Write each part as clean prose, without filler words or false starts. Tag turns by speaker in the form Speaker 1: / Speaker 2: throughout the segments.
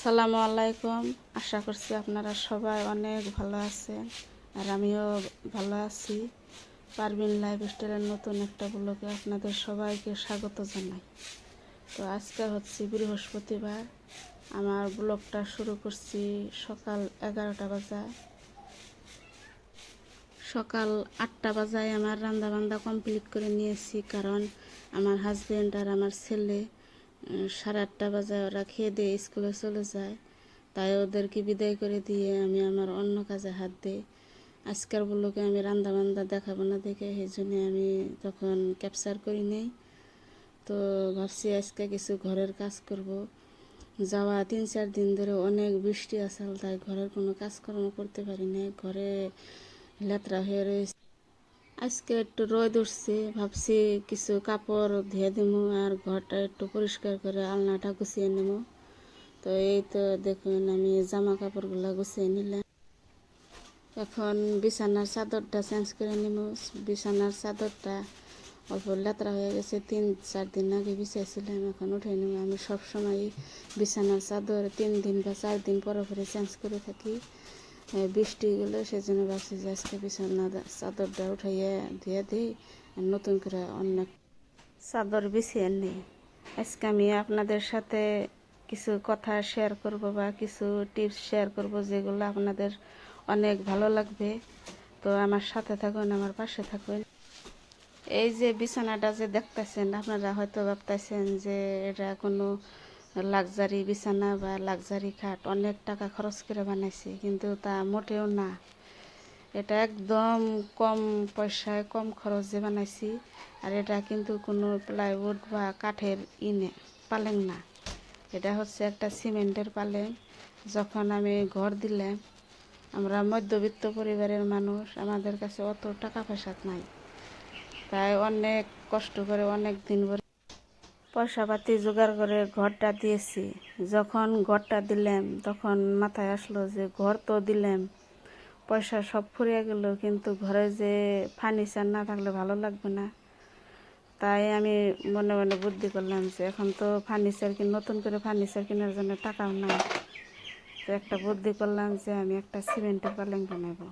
Speaker 1: আসসালামু আলাইকুম। আশা করছি আপনারা সবাই অনেক ভালো আছেন আর আমিও ভালো আছি। পারভিন লাইফস্টাইলের নতুন একটা ব্লগে আপনাদের সবাইকে স্বাগত জানাই। তো আজকে হচ্ছে বৃহস্পতিবার। আমার ব্লগটা শুরু করছি সকাল 11টা বাজায়। সকাল 8টা বাজায় আমার রান্নাবান্না কমপ্লিট করে নিয়েছি, কারণ আমার হাজব্যান্ড আর আমার ছেলে 8:30 বাজায় ওরা খেয়ে দিয়ে স্কুলে চলে যায়। তাই ওদেরকে বিদায় করে দিয়ে আমি আমার অন্য কাজে হাত দিই। আজকের ব্লগে আমি রান্নাবান্না দেখাবো না দেখে সেই জন্য আমি তখন ক্যাপচার করি নেই। তো ভাবছি আজকে কিছু ঘরের কাজ করব। যাওয়া 3-4 দিন ধরে অনেক বৃষ্টি আসল, তাই ঘরের কোনো কাজকর্ম করতে পারি না, ঘরে লেত্রা হয়ে রয়েছে। আজকে একটু রোদ উঠছে, ভাবছি কিছু কাপড় ধুয়ে দেবো আর ঘরটা একটু পরিষ্কার করে আলনাটা গুছিয়ে নেব। তো এই তো দেখুন আমি জামা কাপড়গুলো গুছিয়ে নিলাম। এখন বিছানার চাদরটা চেঞ্জ করে নেব। বিছানার চাদরটা অল্প লেত্রা হয়ে গেছে, 3-4 দিন আগে বিছাইছিলাম, এখন উঠে নেব। আমি সবসময় বিছানার চাদর 3 দিন বা 4 দিন পরে পরে চেঞ্জ করে থাকি। বৃষ্টি গেলে সেজন্য ভাবছি যে আজকে বিছানার চাদরটা উঠাইয়ে ধুয়ে দিই আর নতুন করে অনেক চাদর বিছিয়ে নিই। আজকে আমি আপনাদের সাথে কিছু কথা শেয়ার করব বা কিছু টিপস শেয়ার করব যেগুলো আপনাদের অনেক ভালো লাগবে। তো আমার সাথে থাকুন, আমার পাশে থাকুন। এই যে বিছানাটা যে দেখতেছেন, আপনারা হয়তো ভাবতেছেন যে এটা কোনো লাক্সারি বিছানা বা লাক্সারি খাট, অনেক টাকা খরচ করে বানাইছি, কিন্তু তা মোটেও না। এটা একদম কম পয়সায় কম খরচে বানাইছি। আর এটা কিন্তু কোনো প্লাইউড বা কাঠের পালেং না, এটা হচ্ছে একটা সিমেন্টের পালেং। যখন আমি ঘর দিলাম, আমরা মধ্যবিত্ত পরিবারের মানুষ, আমাদের কাছে অত টাকা পয়সা নাই, তাই অনেক কষ্ট করে অনেক দিন পয়সা পাতি জোগাড় করে ঘরটা দিয়েছি। যখন ঘরটা দিলাম তখন মাথায় আসলো যে ঘর তো দিলাম, পয়সা সব ফুরিয়ে গেল, কিন্তু ঘরে যে ফার্নিচার না থাকলে ভালো লাগবে না। তাই আমি মনে মনে বুদ্ধি করলাম যে এখন তো নতুন করে ফার্নিচার কেনার জন্য টাকাও নাই। তো একটা বুদ্ধি করলাম যে আমি একটা সিমেন্টের পালেং বানাবো।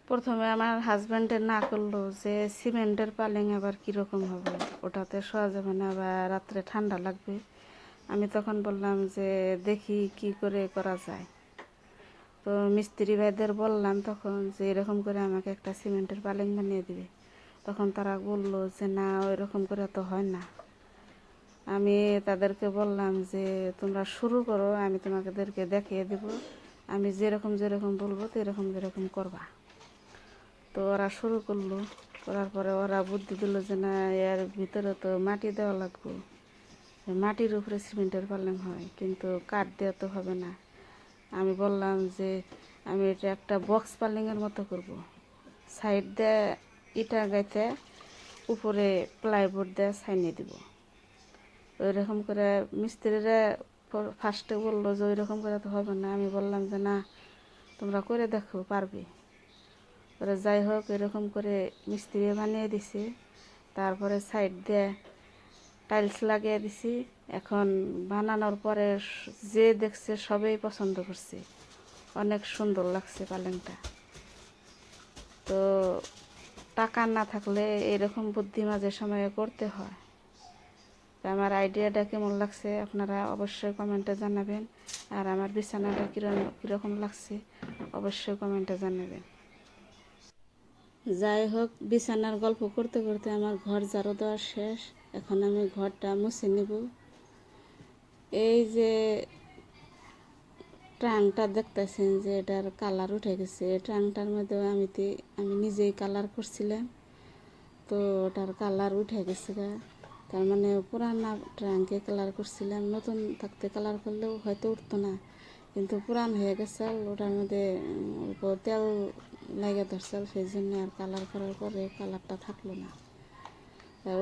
Speaker 1: প্রথমে আমার হাজব্যান্ডে না করলো যে সিমেন্টের পালেং আবার কীরকম হবে, ওটাতে শোয়া যাবে না, আবার রাত্রে ঠান্ডা লাগবে। আমি তখন বললাম যে দেখি কি করে করা যায়। তো মিস্ত্রি ভাইদের বললাম তখন যে এরকম করে আমাকে একটা সিমেন্টের পালেং বানিয়ে দিবে। তখন তারা বললো যে না, ওই রকম করে তো হয় না। আমি তাদেরকে বললাম যে তোমরা শুরু করো, আমি তোমাদেরকে দেখিয়ে দেব, আমি যেরকম যেরকম বলবো যেরকম করবা। তো ওরা শুরু করলো, করার পরে ওরা বুদ্ধি দিল যে না, এর ভিতরে তো মাটি দেওয়া লাগবে, মাটির উপরে সিমেন্টের পালেং হয়, কিন্তু কাঠ দেওয়া তো হবে না। আমি বললাম যে আমি এটা একটা বক্স পালেংয়ের মতো করব, সাইড দিয়ে ইটা গাইতে উপরে প্লাইবোর্ড দিয়ে ছাইনিয়ে দিব। ওই রকম করে মিস্ত্রিরা ফার্স্টে বললো যে ওই রকম করে তো হবে না। আমি বললাম যে না, তোমরা করে দেখো, পারবে। ওরা যাই হোক এরকম করে মিস্ত্রি বানিয়ে দিছে। তারপরে সাইড দিয়ে টাইলস লাগিয়ে দিছি। এখন বানানোর পরে যে দেখছে সবাই পছন্দ করছে, অনেক সুন্দর লাগছে পালেংটা। তো টাকা না থাকলে এরকম বুদ্ধি মাঝে সময়ে করতে হয়। তো আমার আইডিয়াটা কেমন লাগছে আপনারা অবশ্যই কমেন্টে জানাবেন, আর আমার বিছানাটা কীরকম লাগছে অবশ্যই কমেন্টে জানাবেন। যাই হোক, বিছানার গল্প করতে করতে আমার ঘর ঝাড়ু দেওয়া শেষ। এখন আমি ঘরটা মুছে নেব। এই যে ট্রাংটা দেখতেছেন যে এটার কালার উঠে গেছে, এই ট্রাংটার মধ্যে আমি নিজেই কালার করছিলাম। তো ওটার কালার উঠে গেছে গা, তার মানে পুরানা ট্রাঙ্কে কালার করছিলাম। নতুন থাকতে কালার করলেও হয়তো উঠতো না, কিন্তু পুরান হয়ে গেছে, ওটার মধ্যে অল্প তেল লাগে ধরছে, সেই জন্য আর কালার করার পরে কালারটা থাকলো না।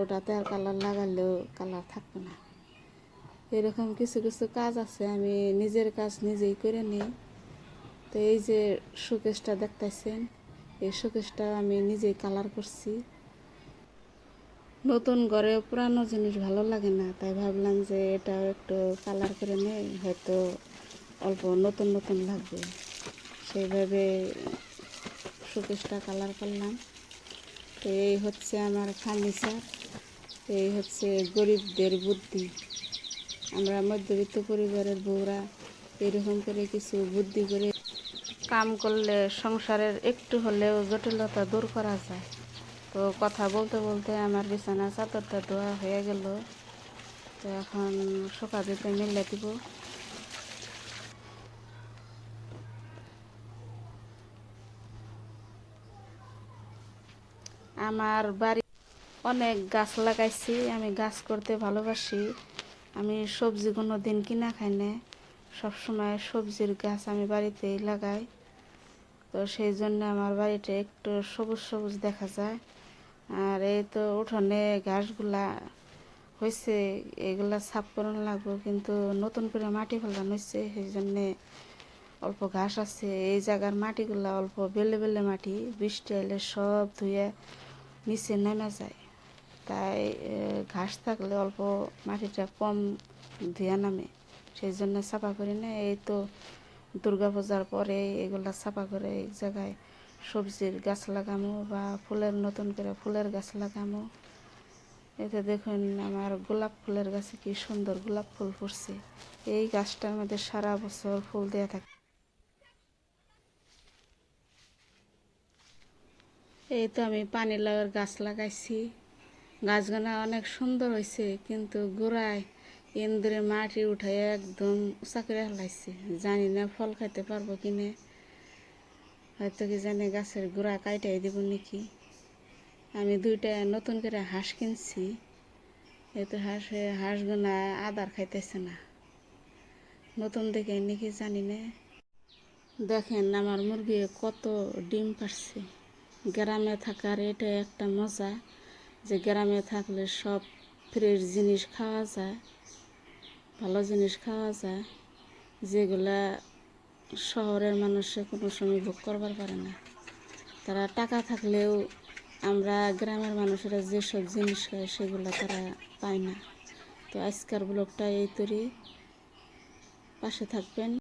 Speaker 1: ওটাতে আর কালার লাগালেও কালার থাকবে না। এরকম কিছু কিছু কাজ আছে, আমি নিজের কাজ নিজেই করে নিই। তো এই যে শোকেসটা দেখতেছেন, এই শোকেসটা আমি নিজেই কালার করছি। নতুন ঘরে পুরানো জিনিস ভালো লাগে না, তাই ভাবলাম যে এটাও একটু কালার করে নেই, হয়তো অল্প নতুন নতুন লাগবে। সেইভাবে শোকেসটা কালার করলাম। তো এই হচ্ছে আমার ফার্নিচার, এই হচ্ছে গরিবদের বুদ্ধি। আমরা মধ্যবিত্ত পরিবারের বউরা এরকম করে কিছু বুদ্ধি করে কাম করলে সংসারের একটু হলেও জটিলতা দূর করা যায়। তো কথা বলতে বলতে আমার বিছানা চাদরটা ধোয়া হয়ে গেল। তো এখন শুকা দিতে মিলে দিব। আমার বাড়ি অনেক গাছ লাগাইছি, আমি গাছ করতে ভালোবাসি। আমি সবজি কোনো দিন কিনা খাই না, সবসময় সবজির গাছ আমি বাড়িতেই লাগাই। তো সেই জন্য আমার বাড়িটা একটু সবুজ সবুজ দেখা যায়। আর এই তো উঠোনে ঘাসগুলা হয়েছে, এগুলা সাফ করানো লাগবে, কিন্তু নতুন করে মাটি ফেলানো হয়েছে, সেই জন্যে অল্প ঘাস আছে। এই জায়গার মাটিগুলা অল্প বেলে বেলে মাটি, বৃষ্টি এলে সব ধুয়ে নিচে নেমে যায়। তাই ঘাস থাকলে অল্প মাটিটা কম ধুয়ে নামে, সেই জন্য সাফা করি না। এই তো দুর্গাপূজার পরে এগুলা সাফা করে এই জায়গায় সবজির গাছ লাগামো বা ফুলের নতুন করে ফুলের গাছ লাগামো। এতে দেখুন আমার গোলাপ ফুলের গাছে কি সুন্দর গোলাপ ফুল ফুটছে। এই গাছটার মধ্যে সারা বছর ফুল দেওয়া থাকে। এই তো আমি পানি লাউয়ের গাছ লাগাইছি, গাছগুলো অনেক সুন্দর হয়েছে, কিন্তু গোড়ায় ইন্দ্রে মাটি উঠাই একদম উঁচা করে ফেলাইছে। জানি না ফল খাইতে পারবো কিনে, হয়তো কি জানি গাছের গোড়া কাইটাই দেব নাকি। আমি দুইটা নতুন করে হাঁস কিনছি, এই তো হাঁসগুলা আদার খাইতেছে না, নতুন দেখে নাকি জানি না। দেখেন আমার মুরগি কত ডিম পারছে। গ্রামে থাকার এটা একটা মজা, যে গ্রামে থাকলে সব ফ্রেশ জিনিস খাওয়া যায়, ভালো জিনিস খাওয়া যায়, যেগুলা শহরের মানুষে কোনো সময় ভোগ করবার পারে না। তারা টাকা থাকলেও আমরা গ্রামের মানুষেরা যেসব জিনিস খায় সেগুলো তারা পায় না। তো আজকের ব্লগটা এই তৈরি, পাশে থাকবেন।